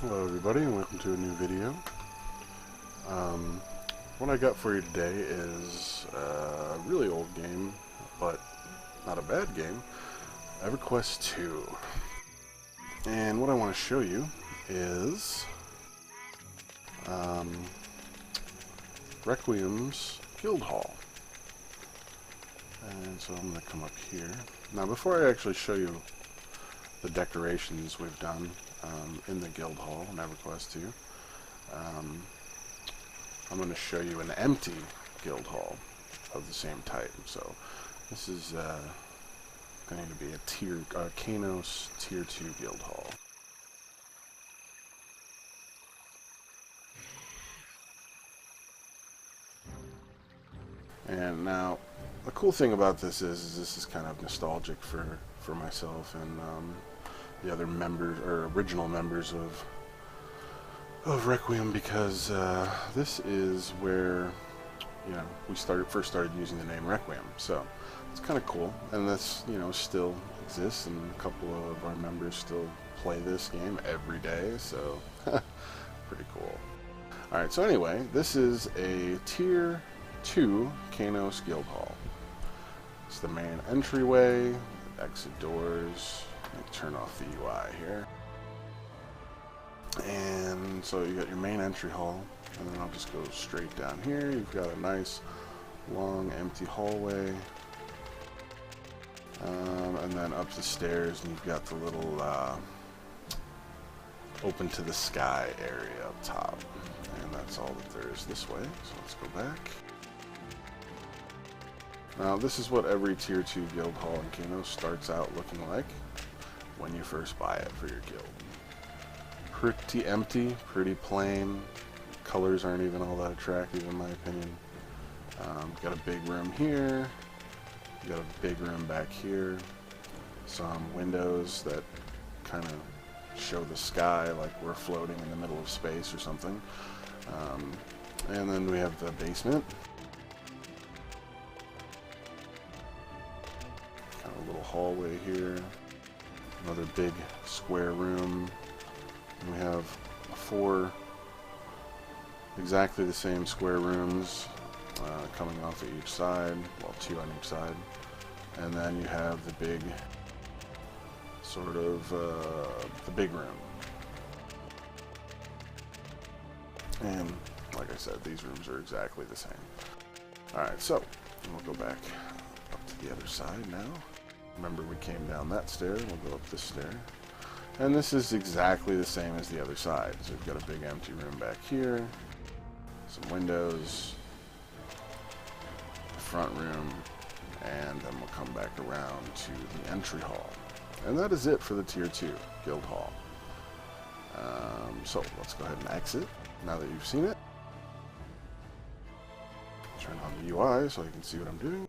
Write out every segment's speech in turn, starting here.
Hello everybody and welcome to a new video. What I got for you today is a really old game, but not a bad game, EverQuest 2. And what I want to show you is Requiem's Guildhall. And so I'm going to come up here. Now before I actually show you the decorations we've done in the Guildhall in EverQuest 2, I'm going to show you an empty Guildhall of the same type. So this is going to be a Qeynos Tier 2 Guildhall. And now, the cool thing about this is this is kind of nostalgic for myself and the other members, or original members of Requiem, because this is where, you know, we first started using the name Requiem. So it's kind of cool, and this, you know, still exists, and a couple of our members still play this game every day. So pretty cool. All right. So anyway, this is a Tier 2 Qeynos Guildhall. It's the main entryway, exit doors. Let me turn off the UI here. And so you got your main entry hall, and then I'll just go straight down here. You've got a nice long empty hallway, and then up the stairs, and you've got the little open to the sky area up top, and that's all that there is this way. So let's go back. Now this is what every Tier 2 Guildhall in Qeynos starts out looking like when you first buy it for your guild. Pretty empty, pretty plain. Colors aren't even all that attractive in my opinion. Got a big room here. Got a big room back here. Some windows that kind of show the sky like we're floating in the middle of space or something. And then we have the basement. Kind of a little hallway here. Another big square room. And we have 4 exactly the same square rooms coming off of each side, well, 2 on each side. And then you have the big, sort of, the big room. And like I said, these rooms are exactly the same. Alright, so we'll go back up to the other side now. Remember, we came down that stair, we'll go up this stair. And this is exactly the same as the other side. So we've got a big empty room back here, some windows, the front room, and then we'll come back around to the entry hall. And that is it for the Tier 2 Guildhall. So let's go ahead and exit now that you've seen it. Turn on the UI so you can see what I'm doing.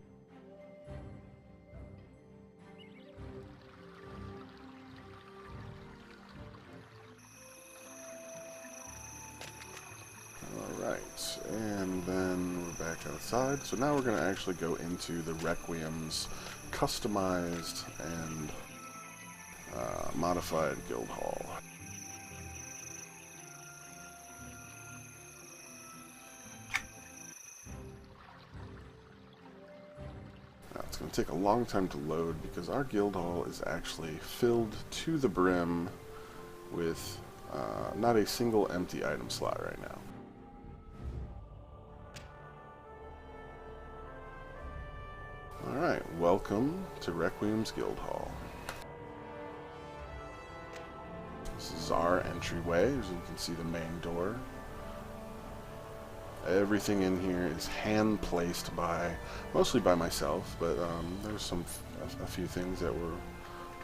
Alright, and then we're back outside. So now we're going to actually go into the Requiem's customized and modified Guildhall. Now it's going to take a long time to load because our Guildhall is actually filled to the brim with not a single empty item slot right now. Alright, welcome to Requiem's Guildhall. This is our entryway, as you can see the main door. Everything in here is hand-placed mostly by myself, but there's a few things that were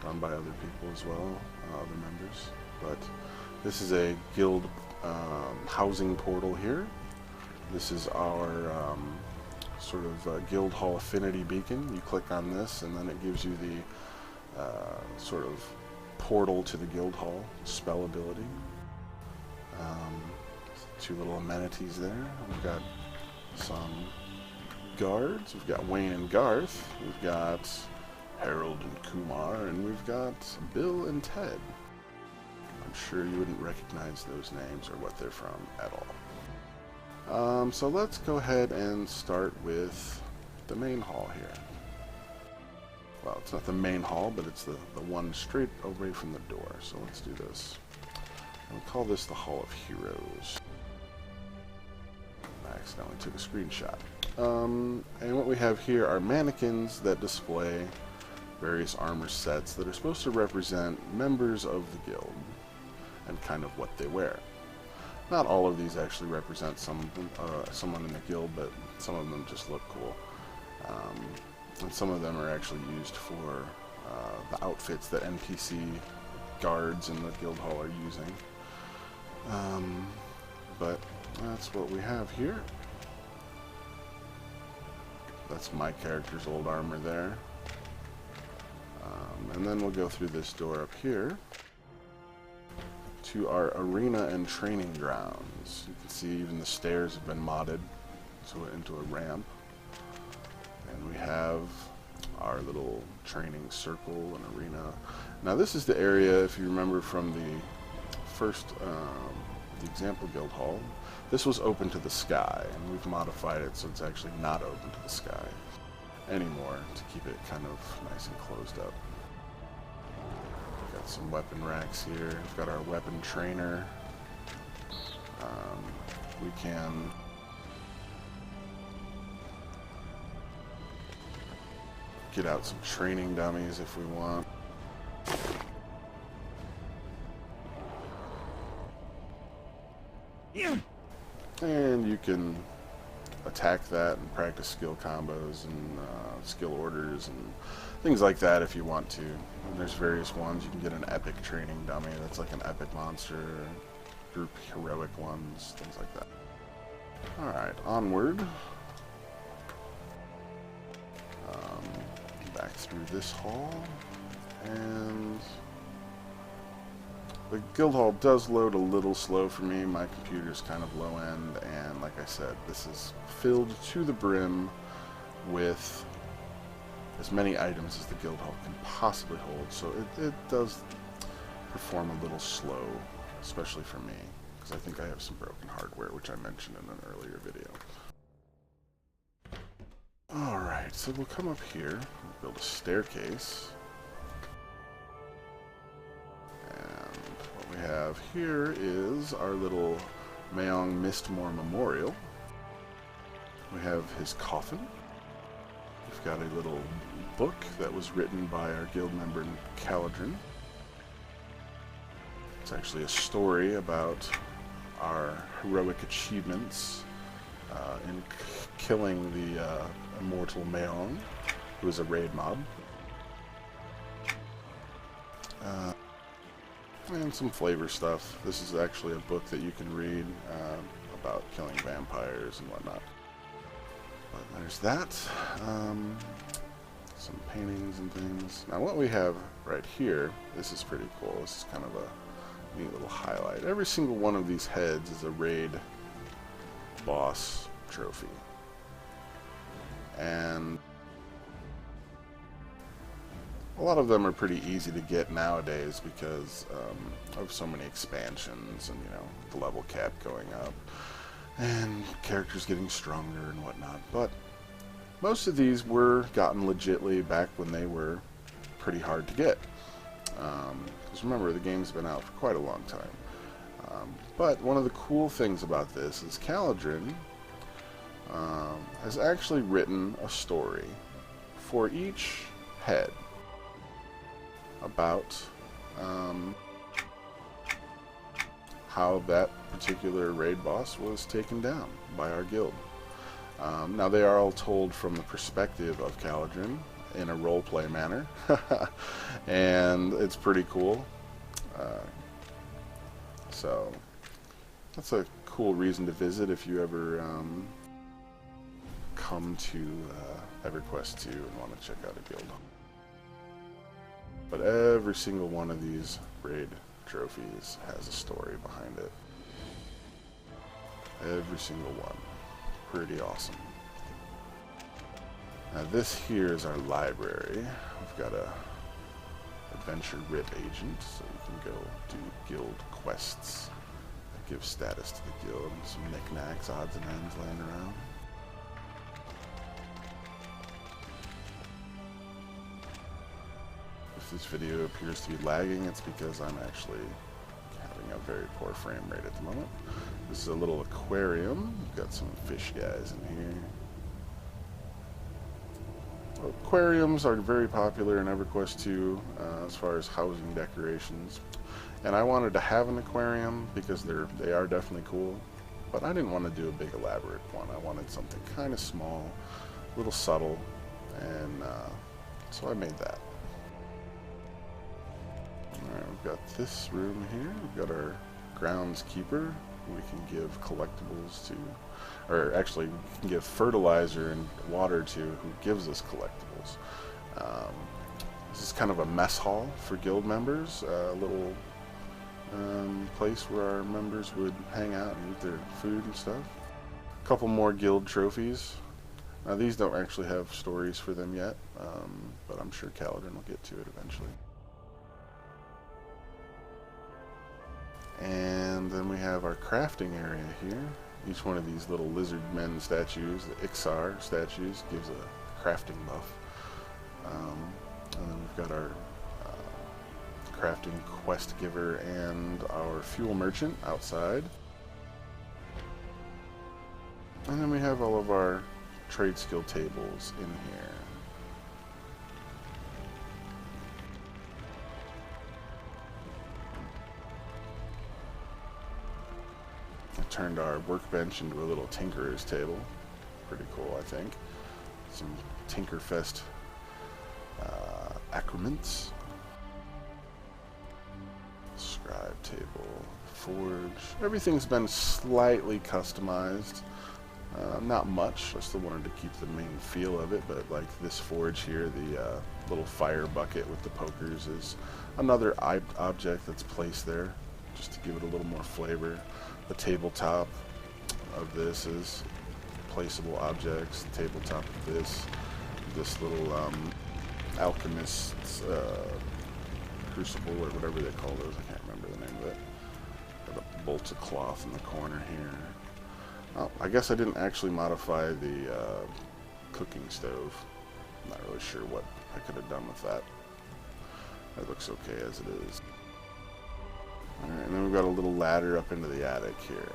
done by other people as well, other members. But this is a guild housing portal here. This is our sort of Guildhall affinity beacon. You click on this and then it gives you the sort of portal to the Guildhall spell ability. 2 little amenities there. We've got some guards. We've got Wayne and Garth. We've got Harold and Kumar, and we've got Bill and Ted. I'm sure you wouldn't recognize those names or what they're from at all. So let's go ahead and start with the main hall here. Well, it's not the main hall, but it's the one straight away from the door. So let's do this. We'll call this the Hall of Heroes. I accidentally took a screenshot. And what we have here are mannequins that display various armor sets that are supposed to represent members of the guild and kind of what they wear. Not all of these actually represent someone in the guild, but some of them just look cool. And some of them are actually used for the outfits that NPC guards in the Guildhall are using. But that's what we have here. That's my character's old armor there. And then we'll go through this door up here to our arena and training grounds. You can see even the stairs have been modded into a ramp. And we have our little training circle and arena. Now this is the area, if you remember from the first the example Guildhall, this was open to the sky, and we've modified it so it's actually not open to the sky anymore to keep it kind of nice and closed up. We've got some weapon racks here. We've got our weapon trainer. We can get out some training dummies if we want. And you can attack that and practice skill combos and skill orders and things like that if you want to. And there's various ones. You can get an epic training dummy that's like an epic monster, group heroic ones, things like that. Alright, onward. Back through this hall, and the Guildhall does load a little slow for me. My computer's kind of low end, and like I said, this is filled to the brim with as many items as the Guildhall can possibly hold, so it does perform a little slow, especially for me, because I think I have some broken hardware, which I mentioned in an earlier video. Alright, so we'll come up here, build a staircase, and what we have here is our little Mayong Mistmore Memorial. We have his coffin. We've got a little book that was written by our guild member Caladrin. It's actually a story about our heroic achievements in killing the immortal Mayong, who is a raid mob. And some flavor stuff. This is actually a book that you can read about killing vampires and whatnot. But there's that. Some paintings and things. Now what we have right here, this is pretty cool. This is kind of a neat little highlight. Every single one of these heads is a raid boss trophy. And a lot of them are pretty easy to get nowadays because of so many expansions and, you know, the level cap going up and characters getting stronger and whatnot. But most of these were gotten legitly back when they were pretty hard to get. Because remember, the game's been out for quite a long time. But one of the cool things about this is Caladrin has actually written a story for each head about how that particular raid boss was taken down by our guild. Now they are all told from the perspective of Caladrin in a roleplay manner, and it's pretty cool. So that's a cool reason to visit if you ever come to EverQuest 2 and want to check out a guild. But every single one of these raid trophies has a story behind it. Every single one. Pretty awesome. Now this here is our library. We've got a adventure writ agent, so you can go do guild quests that give status to the guild, and some knickknacks, odds and ends laying around. If this video appears to be lagging, it's because I'm actually having a very poor frame rate at the moment. This is a little aquarium. We've got some fish guys in here. Aquariums are very popular in EverQuest 2 as far as housing decorations, and I wanted to have an aquarium because they are definitely cool, but I didn't want to do a big elaborate one. I wanted something kind of small, a little subtle, and so I made that. Alright, we've got this room here. We've got our groundskeeper. We can give collectibles to, or actually we can give fertilizer and water to who gives us collectibles. This is kind of a mess hall for guild members, a little place where our members would hang out and eat their food and stuff. A couple more guild trophies. Now these don't actually have stories for them yet, but I'm sure Kaladin will get to it eventually. And then we have our crafting area here. Each one of these little lizard men statues, the Ixar statues, gives a crafting buff. And then we've got our crafting quest giver and our fuel merchant outside. And then we have all of our trade skill tables in here. Turned our workbench into a little tinkerer's table. Pretty cool, I think. Some Tinkerfest accoutrements. Scribe table, forge. Everything's been slightly customized. Not much. I still wanted to keep the main feel of it, but like this forge here, the little fire bucket with the pokers is another object that's placed there just to give it a little more flavor. The tabletop of this is placeable objects. The tabletop of this little alchemist's crucible or whatever they call those. I can't remember the name of it. Got a bolt of cloth in the corner here. Oh, I guess I didn't actually modify the cooking stove. I'm not really sure what I could have done with that. That looks okay as it is. Alright, and then we've got a little ladder up into the attic here.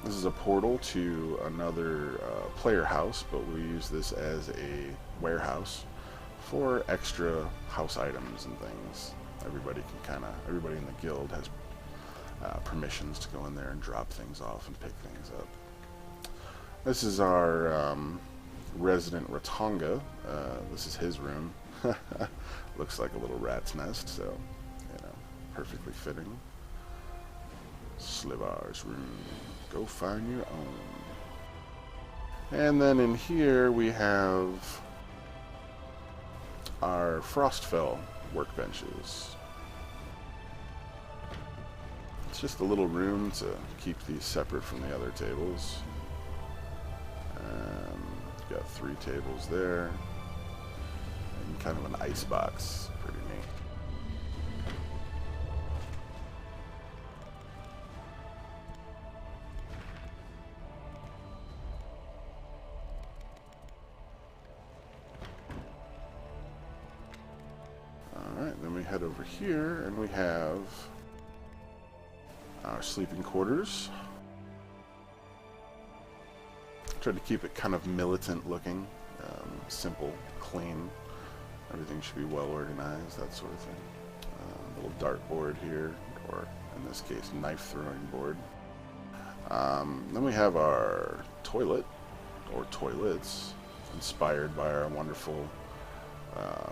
This is a portal to another player house, but we use this as a warehouse for extra house items and things. Everybody in the guild has permissions to go in there and drop things off and pick things up. This is our resident Ratonga. This is his room. Looks like a little rat's nest, so, you know, perfectly fitting. Slivar's room. Go find your own. And then in here we have our Frostfell workbenches. It's just a little room to keep these separate from the other tables. And we've got 3 tables there. And kind of an ice box. Pretty neat. Alright, then we head over here and we have our sleeping quarters. Tried to keep it kind of militant looking, simple, clean. Everything should be well organized, that sort of thing. Little dartboard here, or in this case, knife throwing board. Then we have our toilet, or toilets, inspired by our wonderful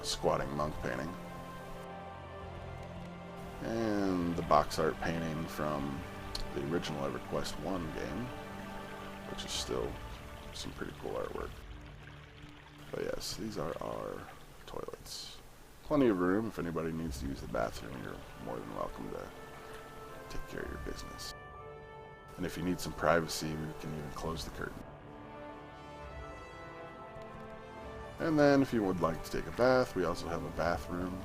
squatting monk painting. And the box art painting from the original EverQuest 1 game, which is still some pretty cool artwork. But yes, these are our toilets. Plenty of room. If anybody needs to use the bathroom, you're more than welcome to take care of your business. And if you need some privacy, we can even close the curtain. And then if you would like to take a bath, we also have a bathroom.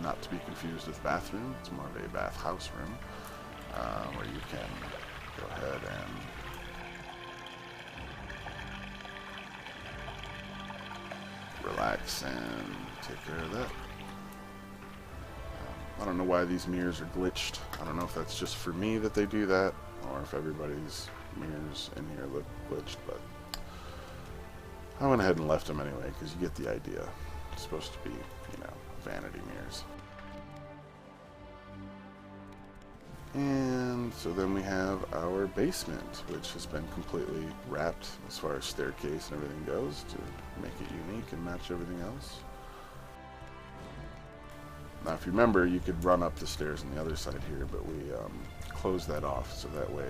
Not to be confused with bathroom, it's more of a bathhouse room, where you can go ahead and relax and take care of that. I don't know why these mirrors are glitched. I don't know if that's just for me that they do that, or if everybody's mirrors in here look glitched, but I went ahead and left them anyway, because you get the idea. It's supposed to be, you know, vanity mirrors. And so then we have our basement, which has been completely wrapped as far as staircase and everything goes to make it unique and match everything else. Now if you remember, you could run up the stairs on the other side here, but we closed that off so that way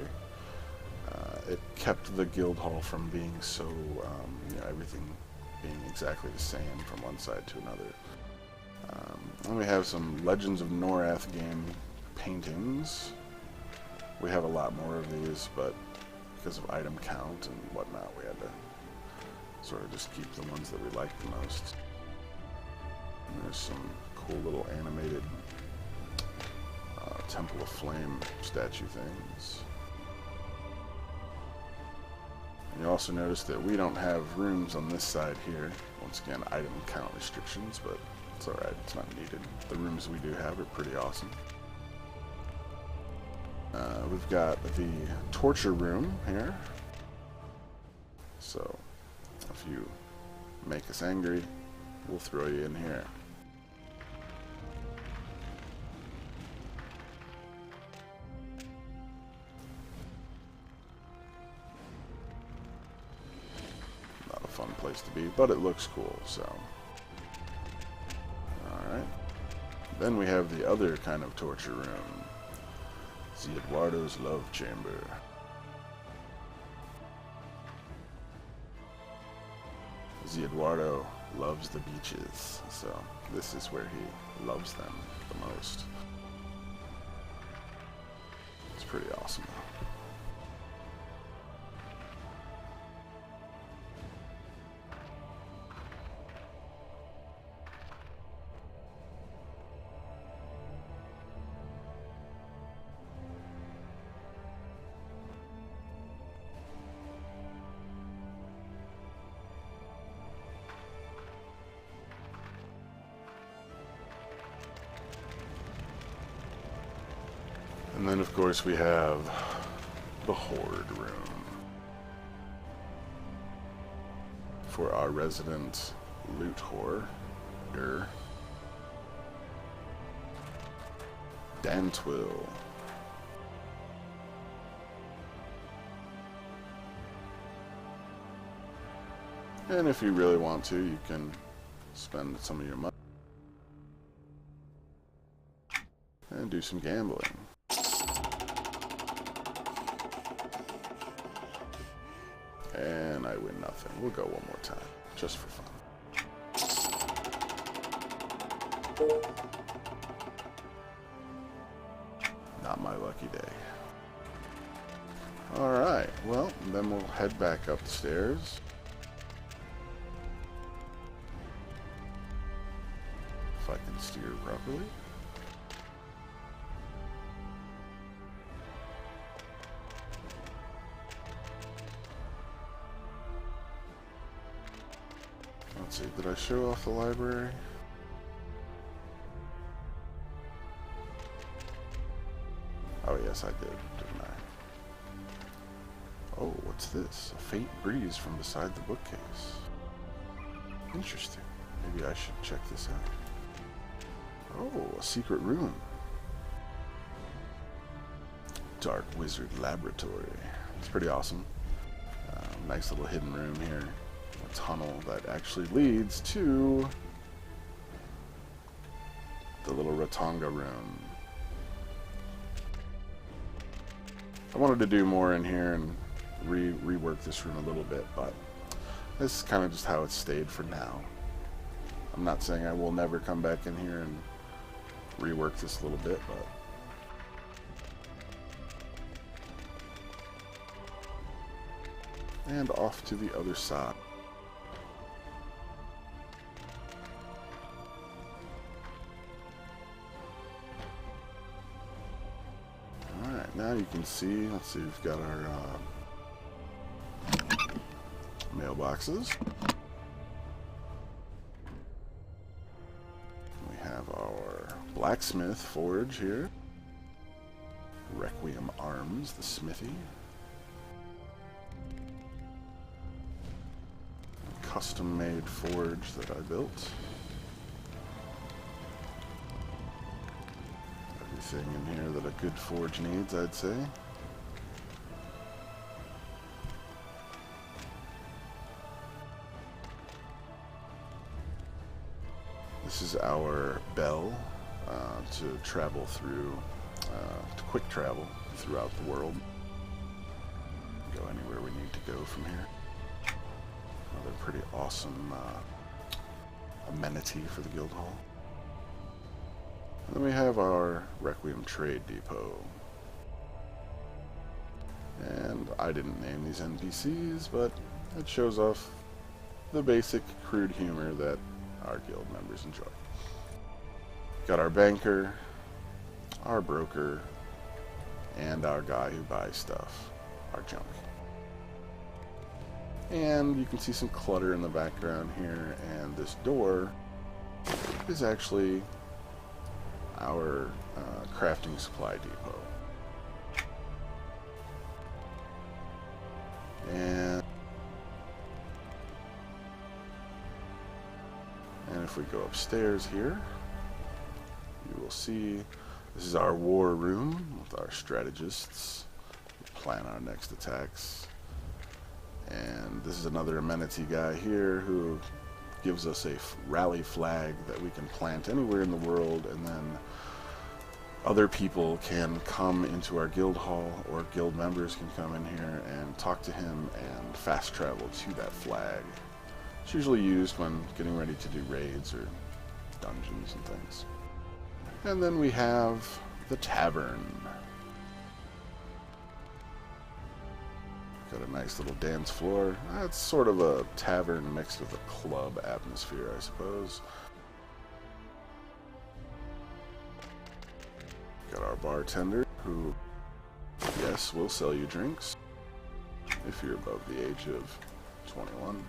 it kept the Guildhall from being so, you know, everything being exactly the same from one side to another. And we have some Legends of Norath game paintings. We have a lot more of these, but because of item count and whatnot, we had to sort of just keep the ones that we liked the most. And there's some cool little animated Temple of Flame statue things. And you also notice that we don't have rooms on this side here. Once again, item count restrictions, but it's alright, it's not needed. The rooms we do have are pretty awesome. We've got the torture room here. So, if you make us angry, we'll throw you in here. Not a fun place to be, but it looks cool, so. Alright. Then we have the other kind of torture room. The Eduardo's Love Chamber. The Eduardo loves the beaches, so this is where he loves them the most. It's pretty awesome though. And then, of course, we have the Horde room for our resident loot hoarder, Dantwill. And if you really want to, you can spend some of your money and do some gambling. And I win nothing. We'll go one more time, just for fun. Not my lucky day. Alright, well, then we'll head back up the stairs. If I can steer properly. Let's see, did I show off the library? Oh yes, I did, didn't I? Oh, what's this? A faint breeze from beside the bookcase. Interesting. Maybe I should check this out. Oh, a secret room. Dark Wizard Laboratory. It's pretty awesome. Nice little hidden room here. A tunnel that actually leads to the little Rotanga room. I wanted to do more in here and rework this room a little bit, but this is kind of just how it's stayed for now. I'm not saying I will never come back in here and rework this a little bit, but and off to the other side. now you can see, let's see, we've got our mailboxes. We have our blacksmith forge here. Requiem Arms, the smithy. Custom-made forge that I built. Everything in here that a good forge needs, I'd say. This is our bell to travel through, to quick travel throughout the world. Go anywhere we need to go from here. Another pretty awesome amenity for the Guildhall. And then we have our Requiem Trade Depot. And I didn't name these NPCs, but it shows off the basic crude humor that our guild members enjoy. Got our banker, our broker, and our guy who buys stuff, our junk. And you can see some clutter in the background here, and this door is actually our crafting supply depot. And if we go upstairs here, you will see this is our war room with our strategists who plan our next attacks. And this is another amenity guy here who gives us a rally flag that we can plant anywhere in the world, and then other people can come into our guild hall, or guild members can come in here and talk to him and fast travel to that flag. It's usually used when getting ready to do raids or dungeons and things. And then we have the tavern. Got a nice little dance floor. It's sort of a tavern mixed with a club atmosphere, I suppose. Got our bartender, who, yes, will sell you drinks if you're above the age of 21.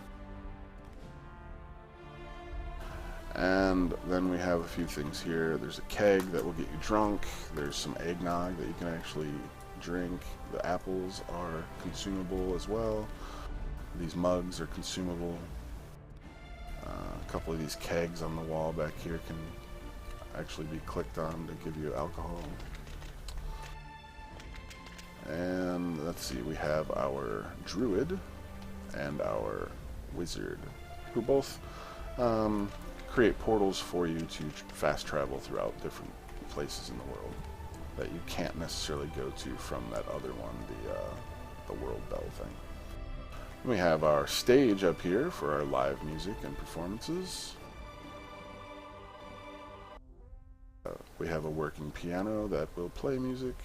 And then we have a few things here. There's a keg that will get you drunk. There's some eggnog that you can actually drink. The apples are consumable as well. These mugs are consumable. A couple of these kegs on the wall back here can actually be clicked on to give you alcohol. And let's see, we have our druid and our wizard, who both create portals for you to fast travel throughout different places in the world that you can't necessarily go to from that other one, the World Bell thing. And we have our stage up here for our live music and performances. We have a working piano that will play music.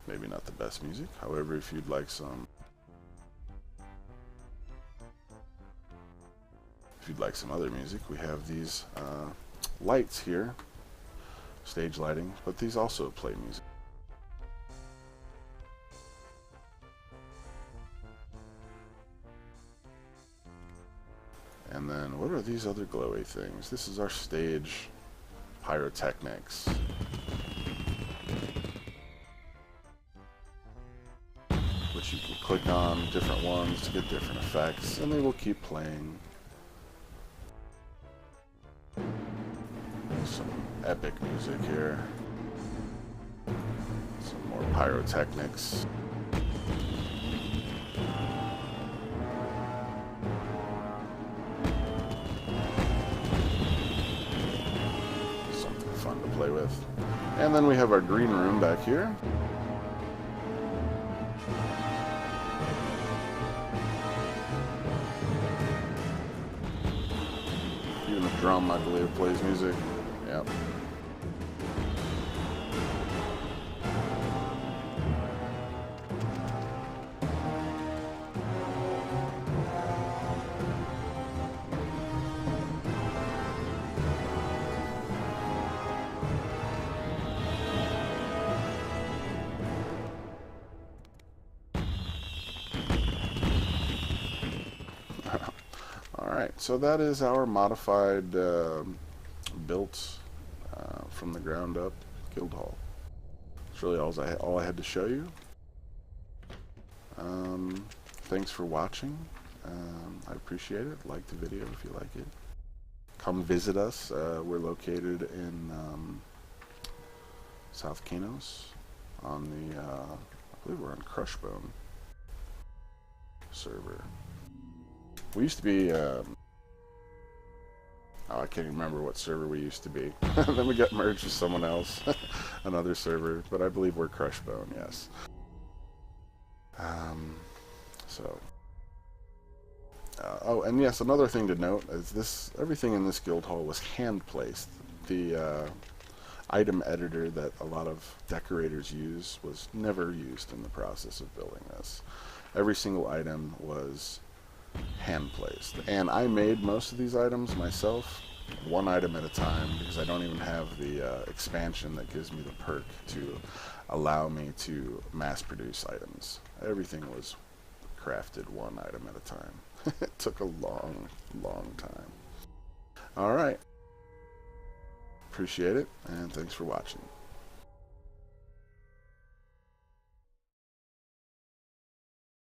Maybe not the best music, however, if you'd like some other music, we have these lights here, stage lighting, but these also play music. And then what are these other glowy things? This is our stage pyrotechnics, which you can click on different ones to get different effects, and they will keep playing. Some epic music here. Some more pyrotechnics. Something fun to play with. And then we have our green room back here. Even the drum, I believe, plays music. Yep. Alright, so that is our modified, built from the ground up Guildhall. That's really all I had to show you. Thanks for watching. I appreciate it. Like the video if you like it. Come visit us. We're located in South Qeynos on the, I believe we're on Crushbone server. We used to be, oh, I can't even remember what server we used to be. Then we got merged with someone else, another server, but I believe we're Crushbone, yes. Oh, and yes, another thing to note is everything in this Guildhall was hand-placed. The item editor that a lot of decorators use was never used in the process of building this. Every single item was hand-placed. And I made most of these items myself, one item at a time, because I don't even have the expansion that gives me the perk to allow me to mass-produce items. Everything was crafted one item at a time. It took a long, long time. Alright. Appreciate it, and thanks for watching.